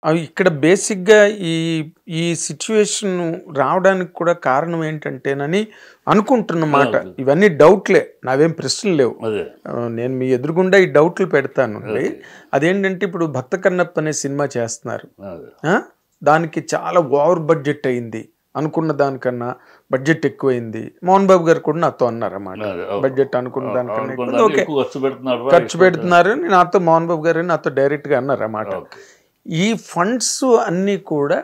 అవి ఇక్కడ బేసిక్‌గా ఈ ఈ సిట్యుయేషన్ రావడానికి కూడా కారణం ఏంటంటేనని అనుకుంటున్నమాట. ఇవన్నీ డౌట్‌లే. నావేం ప్రశ్నలు లేవు. నేను మీ ఎదురుగుండా ఈ డౌట్లు పెడతానండి. అదేంటంటే ఇప్పుడు 'భక్త కన్నప్ప' అనే సినిమా చేస్తున్నారు. దానికి చాలా ఓవర్ బడ్జెట్ అయింది. అనుకున్న దానికన్నా బడ్జెట్ ఎక్కువైంది. మోహన్ బాబు గారు కూడా నాతో అన్నారన్నమాట. బడ్జెట్ అనుకున్న దానికన్నా ఓకే ఖర్చు పెడుతున్నారు నాతో మోహన్ బాబు గారు నాతో డైరెక్ట్గా అన్నారన్నమాట. ఈ ఫండ్స్ అన్నీ కూడా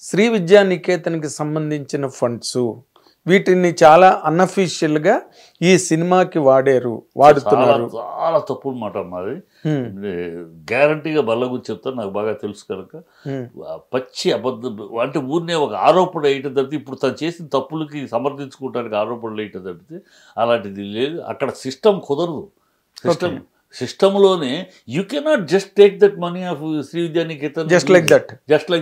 శ్రీ విద్యానికేతన్కి సంబంధించిన ఫండ్స్. వీటిని చాలా అన్అఫీషియల్గా ఈ సినిమాకి వాడుతున్నారు. చాలా తప్పుడు మాట మాది. గ్యారంటీగా బల్లగుచ్చి చెప్తాను, నాకు బాగా తెలుసు కనుక. పచ్చి అబద్ధం అంటే ఊరినే ఒక ఆరోపణ వేయటం తప్పితే, ఇప్పుడు తను చేసిన తప్పులకి సమర్థించుకోవడానికి ఆరోపణలు వేయటం తప్పితే అలాంటిది లేదు. అక్కడ సిస్టమ్ కుదరదు. సిస్టంలోనే you cannot just take that money off Shri Vidyanikethan just like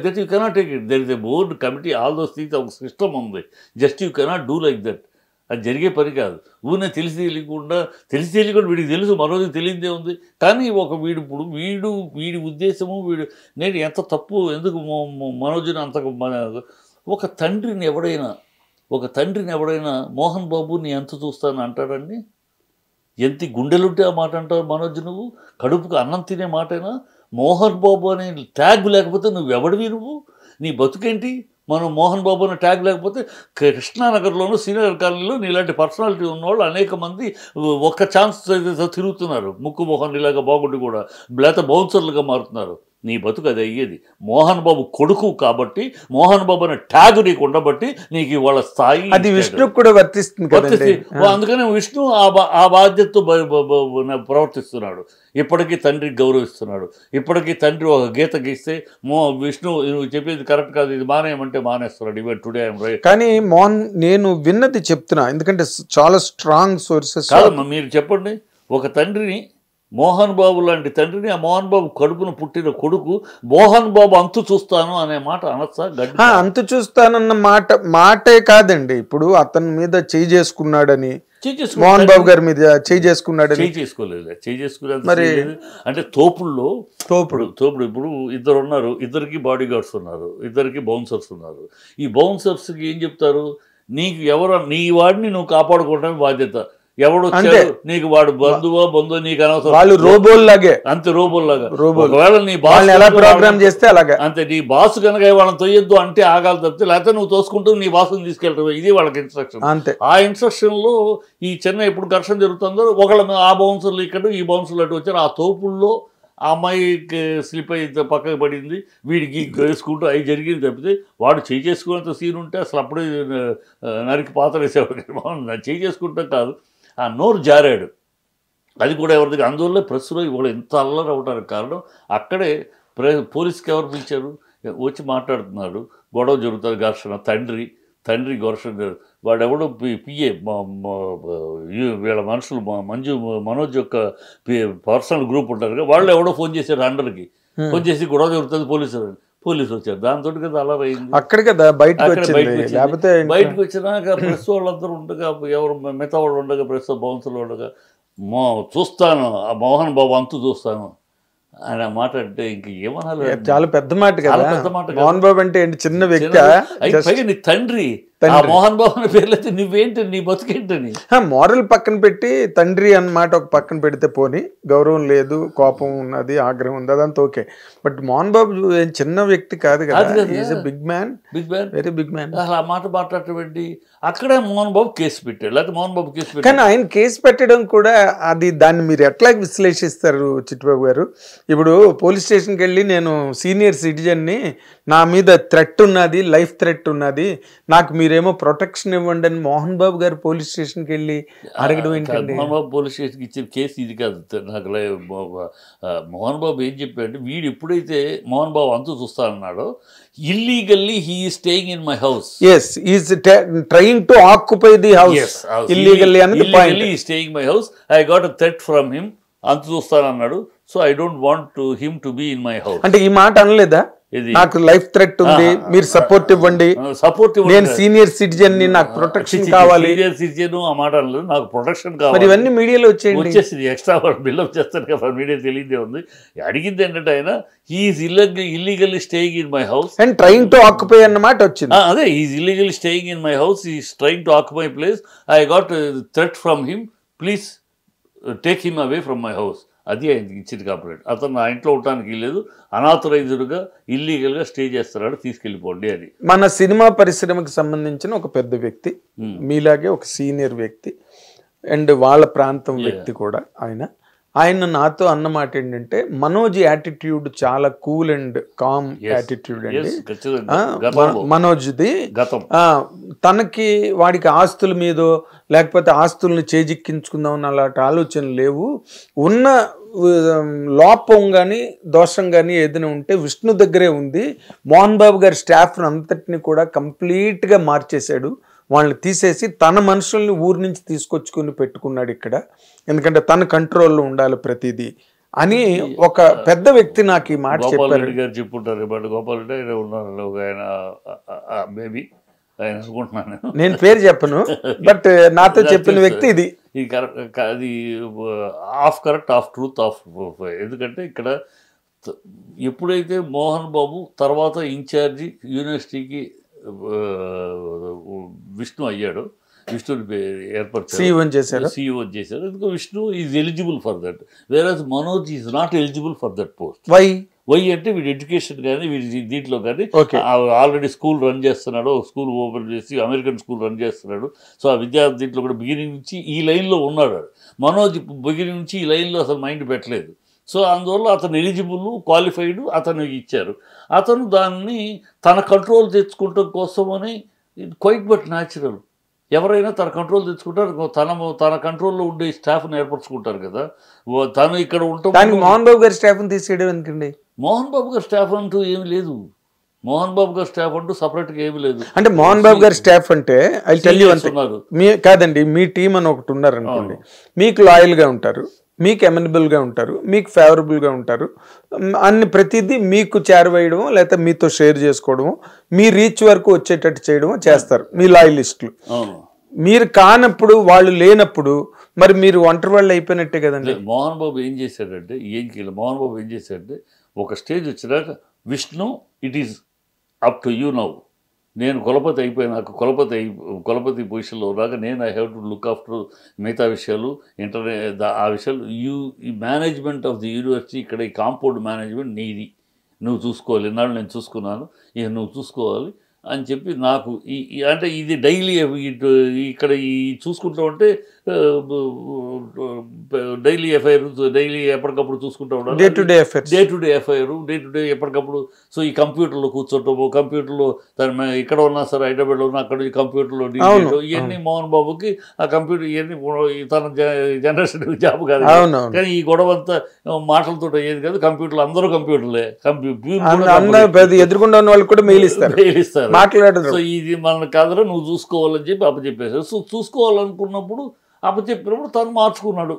that you cannot take it. There is a board committee, all those things. ఒక సిస్టమ్ ఉంది. Just you cannot do like that. అది జరిగే పని కాదు. ఊరినే తెలిసి తెలియకుండా వీడికి తెలుసు, మరోది తెలియదే ఉంది. కానీ ఒక వీడి ఉద్దేశము నేను ఎంత తప్పు ఎందుకు మనోజ్ని అంత ఒక తండ్రిని ఎవడైనా మోహన్ బాబుని ఎంత చూస్తాను అంటాడండి? ఎంత గుండెలుంటే ఆ మాట అంటావు మనోజ్? నువ్వు కడుపుకు అన్నం తినే మాటైనా మోహన్ బాబు అనే ట్యాగ్ లేకపోతే నువ్వెవడివి? నీ బతుకేంటి? మనం మోహన్ బాబు అనే ట్యాగ్ లేకపోతే కృష్ణానగర్లోనూ సీనియర్ కాలనీలో నీలాంటి పర్సనాలిటీ ఉన్నవాళ్ళు అనేక మంది ఒక్క ఛాన్స్ తిరుగుతున్నారు. ముక్కు మోహన్ ఇలాగా బాగుండి కూడా లేకపోతే బౌన్సర్లుగా మారుతున్నారు. నీ బతుకు అది అయ్యేది. మోహన్ బాబు కొడుకు కాబట్టి మోహన్ బాబు అనే ట్యాగ్ నీకు ఉండబట్టి నీకు ఇవాళ స్థాయి. అది విష్ణు కూడా వర్తిస్తుంది. అందుకనే విష్ణు ఆ బాధ్యతతో ప్రవర్తిస్తున్నాడు. ఇప్పటికీ తండ్రికి గౌరవిస్తున్నాడు. ఇప్పటికీ తండ్రి ఒక గీత గీస్తే విష్ణు నువ్వు చెప్పేది కరెక్ట్ కాదు, ఇది మానేయమంటే మానేస్తున్నాడు. Even today I'm right. కానీ నేను విన్నది చెప్తున్నా, ఎందుకంటే చాలా స్ట్రాంగ్ సోర్సెస్. కాదమ్మా, మీరు చెప్పండి. ఒక తండ్రిని, మోహన్ బాబు లాంటి తండ్రిని, ఆ మోహన్ బాబు కడుపున పుట్టిన కొడుకు మోహన్ బాబు అంతు చూస్తాను అనే మాట అనొచ్చా? అంతు చూస్తానన్న మాటే కాదండి. ఇప్పుడు అతని మీద చేయి చేసుకున్నాడని, మోహన్ బాబు గారి మీద చేయి చేసుకున్నాడని. చేసుకోలేదు మరి. అంటే తోపుడు ఇప్పుడు ఇద్దరు ఉన్నారు, ఇద్దరికి బాడీ గార్డ్స్ ఉన్నారు, ఇద్దరికి బౌన్సర్స్ ఉన్నారు. ఈ బౌన్సర్స్కి ఏం చెప్తారు? నీ వాడిని నువ్వు కాపాడుకోవడానికి బాధ్యత. ఎవడు నీకు వాడు బంధువో నీకు అనవసరం. వాళ్ళు రోబోల్లాగే, అంతే రోబోల్లాగా. ఒకవేళ నీ బాస్ ఎలా ప్రోగ్రామ్ చేస్తే అలాగే అంతే. నీ బాస్ కనుక వాళ్ళని తొయ్యొద్దు అంటే ఆగాలి తప్పితే, లేకపోతే నువ్వు తోసుకుంటూ నీ బాసుని తీసుకెళ్తావు. ఇది వాళ్ళకి ఇన్స్ట్రక్షన్. అంతే. ఆ ఇన్స్ట్రక్షన్ లో ఈ చెన్నై ఎప్పుడు ఘర్షణ జరుగుతుందో ఒకళ్ళ ఆ బౌన్సర్లు ఇక్కడ, ఈ బౌన్సర్లు అటు వచ్చారు. ఆ తోపుల్లో ఆ అమ్మాయికి స్లిప్ అయి పక్కకు పడింది, వీడికి వేసుకుంటూ అవి జరిగింది తప్పితే, వాడు చేయి చేసుకునేంత సీన్ ఉంటే అసలు అప్పుడే నరికి పాత్ర వేసేవాడు. చేయి చేసుకుంటాం కాదు, ఆ నోరు జారాడు. అది కూడా ఎవరిది? అందువల్ల ప్రెస్లో ఇవాళ ఎంత అల్లరి అవడానికి కారణం అక్కడే. పోలీస్కి ఎవరు పిలిచారు? వచ్చి మాట్లాడుతున్నాడు, గొడవ జరుగుతుంది, ఘర్షణ. తండ్రి ఘర్షణ. వాడెవడో పిఏ వీళ్ళ మనుషులు మనోజ్ యొక్క పర్సనల్ గ్రూప్ ఉంటారు కదా, వాళ్ళు ఎవడో ఫోన్ చేశారు అండర్కి. ఫోన్ చేసి గొడవ జరుగుతుంది, పోలీసు వచ్చారు. దాంతో కదా అలా అయింది. అక్కడ కదా బయటకు వచ్చినాక ప్రెస్ వాళ్ళందరూ ఉండగా, ఎవరు మిగతా వాళ్ళు ఉండగా, ప్రెస్ బౌన్సర్లు ఉండగా, చూస్తాను ఆ మోహన్ బాబు అంతు చూస్తాను ఆయన మాట అంటే ఇంక ఏమనాలి? చాలా పెద్ద మాట కదా. మోహన్ బాబు అంటే చిన్న వ్యక్తి, పైగా నీ తండ్రి. మోహన్ బాబు అనే పేర్లైతే నువ్వేంటి, నీ బతుకేంటని. మోరల్ పక్కన పెట్టి తండ్రి అన్నమాట ఒక పక్కన పెడితే పోనీ, గౌరవం లేదు, కోపం ఉన్నది, ఆగ్రహం ఉంది, అదంతా ఓకే. బట్ మోహన్ బాబు చిన్న వ్యక్తి కాదు కదా. Big man, very big man. అసలు ఆ మాట మాట్లాడటం అక్కడే మోహన్ బాబు కేసు పెట్టాడు. లేకపోతే మోహన్ బాబు కేసు పెట్టాడు. కానీ ఆయన కేసు పెట్టడం కూడా దాన్ని మీరు ఎట్లా విశ్లేషిస్తారు చిట్టిబాబు గారు? ఇప్పుడు పోలీస్ స్టేషన్కి వెళ్ళి నేను సీనియర్ సిటిజన్ని, నా మీద థ్రెట్ ఉన్నది, లైఫ్ థ్రెట్ ఉన్నది, నాకు మీరేమో ప్రొటెక్షన్ ఇవ్వండి అని మోహన్ బాబు గారు పోలీస్ స్టేషన్కి వెళ్ళి అడగడం ఏంటండి? మోహన్ బాబు పోలీస్ స్టేషన్కి ఇచ్చిన కేసు ఇది కాదు. నాకు మోహన్ బాబు ఏం చెప్పాడంటే, వీడు ఎప్పుడైతే మోహన్ బాబు అంతు చూస్తా అన్నాడో, illegally he is staying in my house. yes he is trying to occupy the house. yes, illegally అనేది point. Illegally staying my house. I got a threat from him. అంతు చూస్తాను అన్నాడు. So I don't want him to be in my house. అంటే ఈ మాట అనలేదా? ఇది నాకు life threat ఉంది, మీరు సపోర్ట్ ఇవ్వండి, సపోర్ట్ నేను సీనియర్ సిటిజన్ ని, నాకు ప్రొటెక్షన్ కావాలి. సీనియర్ సిటిజన్ ఆ మాట అనలేదు, నాకు ప్రొటెక్షన్ మరి కావాలి. ఇవన్నీ మీడియాలో వచ్చేసింది, ఎక్స్ట్రా బిల్డప్ చేస్తాను కదా, మీడియా తెలియదే ఉంది. అడిగింది ఏంటంటే ఆయన he is illegally staying in my house and trying to occupy అన్నమాట వచ్చింది. అదే is illegally staying in my house, is trying to occupy place, I got threat from him, please take him away from my house. అది ఆయనకి ఇచ్చింది complaint. అతను నా ఇంట్లో ఉండటానికి లేదు, అనాథరైజ్డ్గా ఇల్లీగల్గా స్టే చేస్తున్నాడు, తీసుకెళ్ళిపోండి అని. మన సినిమా పరిశ్రమకు సంబంధించిన ఒక పెద్ద వ్యక్తి, మీలాగే ఒక సీనియర్ వ్యక్తి అండ్ వాళ్ళ ప్రాంతం వ్యక్తి కూడా ఆయన నాతో అన్నమాట ఏంటంటే, మనోజ్ యాటిట్యూడ్ చాలా కూల్ అండ్ కామ్ యాటిట్యూడ్ అండి మనోజ్ది. తనకి వాడికి ఆస్తుల మీదో లేకపోతే ఆస్తుల్ని చేజిక్కించుకుందామని అలాంటి ఆలోచన లేవు. ఉన్న లోపం కానీ దోషం కానీ ఏదైనా ఉంటే విష్ణు దగ్గరే ఉంది. మోహన్ బాబు గారి స్టాఫ్ని అంతటిని కూడా కంప్లీట్గా మార్చేశాడు. వాళ్ళని తీసేసి తన మనుషుల్ని ఊరి నుంచి తీసుకొచ్చుకుని పెట్టుకున్నాడు ఇక్కడ, ఎందుకంటే తన కంట్రోల్లో ఉండాలి ప్రతిదీ అని ఒక పెద్ద వ్యక్తి నాకు ఈ మాట చెప్పారు. గారు చెప్పుంటారు, బట్ గోపాల్ రెడ్డి ఆయన ఉన్నారు, ఆయన మేబీ ఆయన అనుకుంటున్నాను, నేను పేరు చెప్పను, బట్ నాతో చెప్పిన వ్యక్తి ఇది. ఇది కరెక్ట్, అది half correct, half truth, half. ఎందుకంటే ఇక్కడ ఎప్పుడైతే మోహన్ బాబు తర్వాత ఇన్ఛార్జి యూనివర్సిటీకి విష్ణు అయ్యాడు, విష్ణుని ఏర్పరిచారు, CEO చేశారు. ఎందుకు Vishnu is eligible for that, versus Manoj is not eligible for that post. Why అంటే వీడి ఎడ్యుకేషన్ కానీ వీడి దీంట్లో కానీ ఆల్రెడీ స్కూల్ రన్ చేస్తున్నాడు, స్కూల్ ఓపెన్ చేసి అమెరికన్ స్కూల్ రన్ చేస్తున్నాడు. సో ఆ విద్యార్థి దీంట్లో కూడా బిగినింగ్ నుంచి ఈ లైన్లో ఉన్నాడు. మనోజ్ బిగినింగ్ నుంచి ఈ లైన్లో అసలు మైండ్ పెట్టలేదు. సో అందువల్ల అతను ఎలిజిబుల్, క్వాలిఫైడ్, అతను ఇచ్చారు. అతను దాన్ని తన కంట్రోల్ తెచ్చుకోవటం కోసమని క్వైట్ బట్ న్యాచురల్. ఎవరైనా తన కంట్రోల్ తెచ్చుకుంటారు, తన కంట్రోల్లో ఉండే స్టాఫ్ని ఏర్పరచుకుంటారు కదా. తను ఇక్కడ ఉంటాం. మోహన్ బాబు గారి స్టాఫ్ని తీసేయడం ఎందుకండి? మోహన్ బాబు గారి స్టాఫ్ అంటూ ఏమి లేదు, మోహన్ బాబు గారి స్టాఫ్ అంటూ సపరేట్గా ఏమి లేదు. అంటే మోహన్ బాబు గారి స్టాఫ్ అంటే ఐ టెల్ యూ అంటున్నారు కాదండి, మీ టీం అని ఒకటి ఉన్నారు అనుకోండి, మీకు లాయల్గా ఉంటారు, మీకు ఎమనబుల్గా ఉంటారు, మీకు ఫేవరబుల్గా ఉంటారు, అన్ని ప్రతిదీ మీకు చేరవేయడం లేకపోతే మీతో షేర్ చేసుకోవడం, మీ రీచ్ వరకు వచ్చేటట్టు చేయడం చేస్తారు మీ లాయలిస్టులు. మీరు కానప్పుడు, వాళ్ళు లేనప్పుడు మరి మీరు ఒంటరి వాళ్ళు అయిపోయినట్టే కదండి. మోహన్ బాబు ఏం చేశాడంటే, మోహన్ బాబు ఏం చేశాడంటే, ఒక స్టేజ్ వచ్చినాక Vishnu it is up to you now, నేను కులపతి అయిపోయినాక కులపతి పొజిషన్లో ఉన్నాక నేను I have to look after మిగతా విషయాలు, ఆ విషయాలు. ఈ మేనేజ్మెంట్ ఆఫ్ ది యూనివర్సిటీ, ఇక్కడ ఈ కాంపౌండ్ మేనేజ్మెంట్ నీది, నువ్వు చూసుకోవాలి. ఇన్నాళ్ళు నేను చూసుకున్నాను, ఇక నువ్వు చూసుకోవాలి అని చెప్పి నాకు అంటే ఇది డైలీ ఇక్కడ ఈ చూసుకుంటూ ఉంటే డైలీ ఎఫ్ఐఆర్, డైలీ ఎప్పటికప్పుడు చూసుకుంటూ ఉండాలి, day to day FIR, day to day ఎప్పటికప్పుడు. సో ఈ కంప్యూటర్లో కూర్చోటము, కంప్యూటర్లో తను ఇక్కడ ఉన్నా సరే హైదరాబాద్లో ఉన్నా అక్కడ కంప్యూటర్లో ఇవన్నీ మోహన్ బాబుకి ఆ కంప్యూటర్ ఇవన్నీ తన జనరేషన్ జాబ్ కాదు. కానీ ఈ గొడవ అంతా మాటలతో అయ్యేది కాదు, కంప్యూటర్లు అందరూ కంప్యూటర్లే, ఎదుర్కొండ వాళ్ళు కూడా మెయిలిస్తారు. సో ఇది మన కాదురా నువ్వు చూసుకోవాలని చెప్పి అప్పచెప్పేశారు. సో చూసుకోవాలనుకున్నప్పుడు అప్పచెప్పినప్పుడు తను మార్చుకున్నాడు.